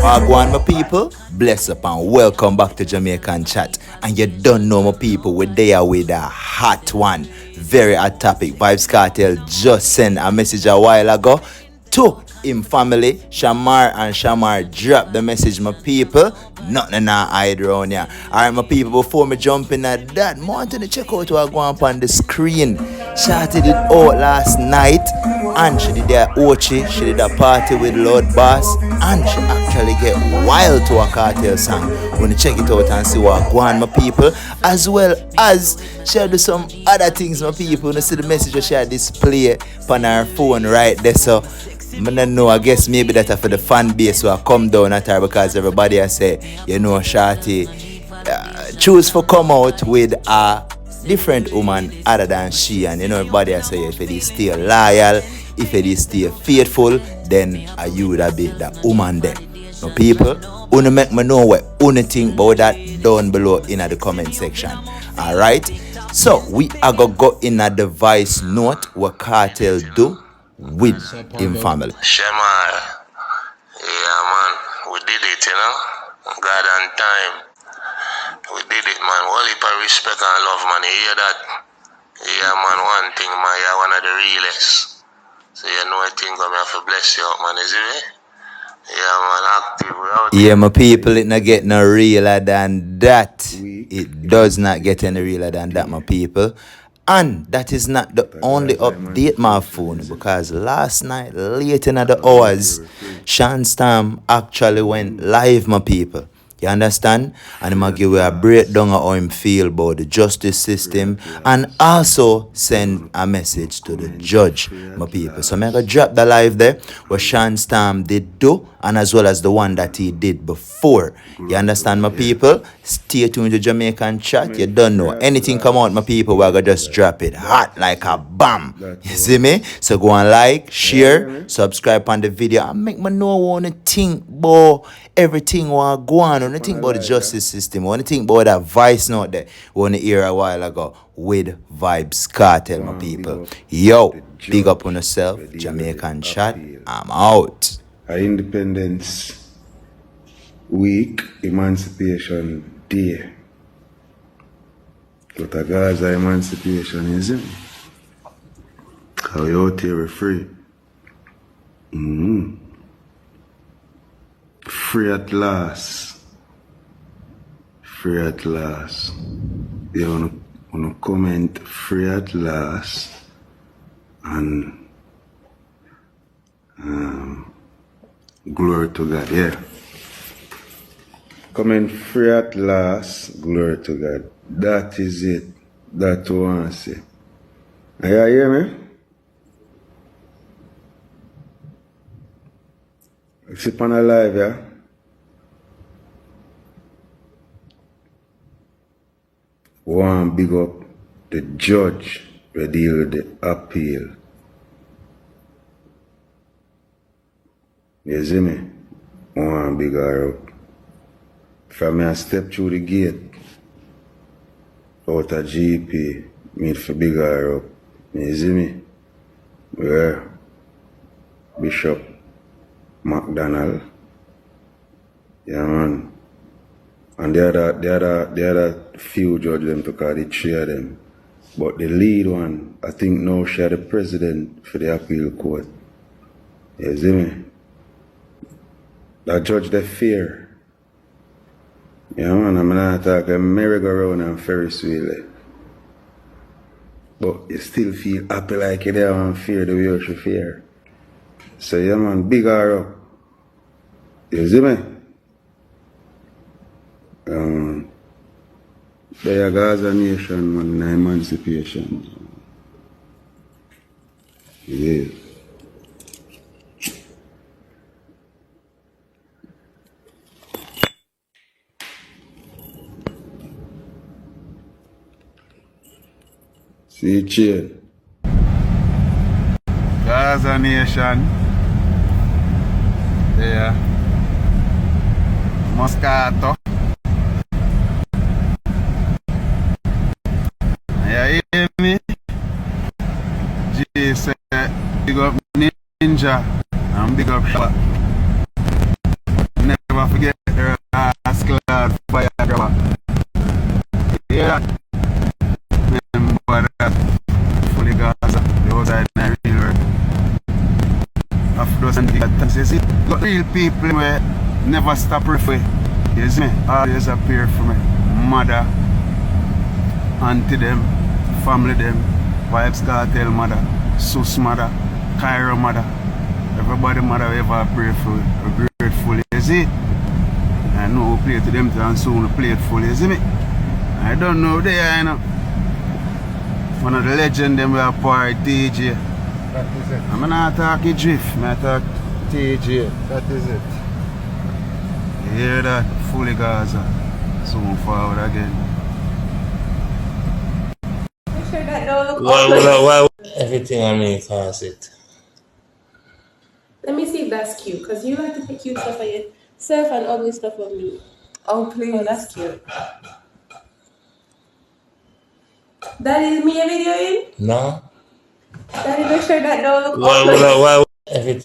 Wagwan my people, bless up and welcome back to Jamaican Chat. And you don't know my people, we're there with a hot one, very hot topic. VYBZ Kartel just sent a message a while ago to him family. Shamar and Shamar drop the message, my people. Nothing I hide around here. Alright, my people, before me jump in at that, I want to check out what going on the screen. Shorty did out last night, and she did their Ochi, she did a party with Lord Boss, and she actually get wild to a Cartel song. Wanna check it out and see what going on, my people, as well as she do some other things, my people. You see the message she display on her phone right there, so I don't know, I guess maybe that's for the fan base who come down at her, because everybody has say, you know, Shorty choose for come out with a different woman other than she, and you know, everybody has say if it is still loyal, if it is still faithful, then you would be the woman there. No people, wanna make me know what you think about that down below in the comment section. Alright, so we are gonna go in a device note what Cartel do with him family. Shamar, yeah man, we did it, you know. God and time, we did it, man. All heap of respect and love, man. You hear that? Yeah man, one thing, man, you're one of the realest. So you know I think I'm have to bless you up, man, is it? Yeah man, active. Yeah, my people, it not get no realer than that. It does not get any realer than that, my people. And that is not the only update, my phone, because last night, late in the hours, Shanstam actually went live, my people. You understand? And I'm going to give you a breakdown of how him feel about the justice system, and also send a message to the judge, my people. So I'm going to drop the live there, what Shanstam did do, and as well as the one that he did before. You understand, my people? Stay tuned to Jamaican Chat. You don't know. Anything come out, my people, we're going to just drop it hot like a bomb. You see me? So go and like, share, subscribe on the video, and make me know what you think about everything what go on. When you think about the justice system, when you think about that voice note that we want to hear a while ago with VYBZ Kartel, my people. Yo, big up on yourself. Jamaican Chat. I'm out. Independence Week, Emancipation Day. But a Gaza emancipation, isn't it? How you out here free? Free at last. Free at last. You wanna comment free at last, and glory to God, yeah. Comment free at last, glory to God. That is it. That's what I want to say. Are you hear me? Sit on a live, yeah? One big up the judge will deal with the appeal. You see me? One big her up. From me I step through the gate out of GP, me for big her up. You see me? Where Bishop McDonald, yeah man, and the other few judges them to call the three of them, but the lead one, I think now she the president for the appeal court. You see me? That judge they fear. Yeah man, I'm not talking merry-go-round and Ferris wheel, but you still feel happy like you there and fear the way you should fear. So yeah man, big her up. You see me? They are Gaza nation, man, in emancipation. Yeah. See chill. Gaza nation. Yeah. Moscato. Yeah, hear me? big up Ninja and big up Shabba. Never forget the rascal fire grabber. Yeah. Remember that. Fully Gaza. The outside in real work. After those and you see, got real people where never stop referring. You see me? Always appear for me. Mother, auntie them, family them, VYBZ Kartel mother, Sus mother, Cairo mother. Everybody mother ever pray for it. We're grateful, you see? I know who play to them and soon play it full, you see me? I don't know they are, you know. One of the legends them were part TJ. That is it. I'm not talking drift, I'm talking TJ. That is it. You hear that? Fully Gaza. Soon forward again. Make sure that don't look Why everything I mean cause it? Let me see if that's cute, because you like to pick cute stuff on yourself and ugly stuff on me. Oh, please. Oh, that's cute. That is me a videoing? No? Daddy, make sure that don't look Why everything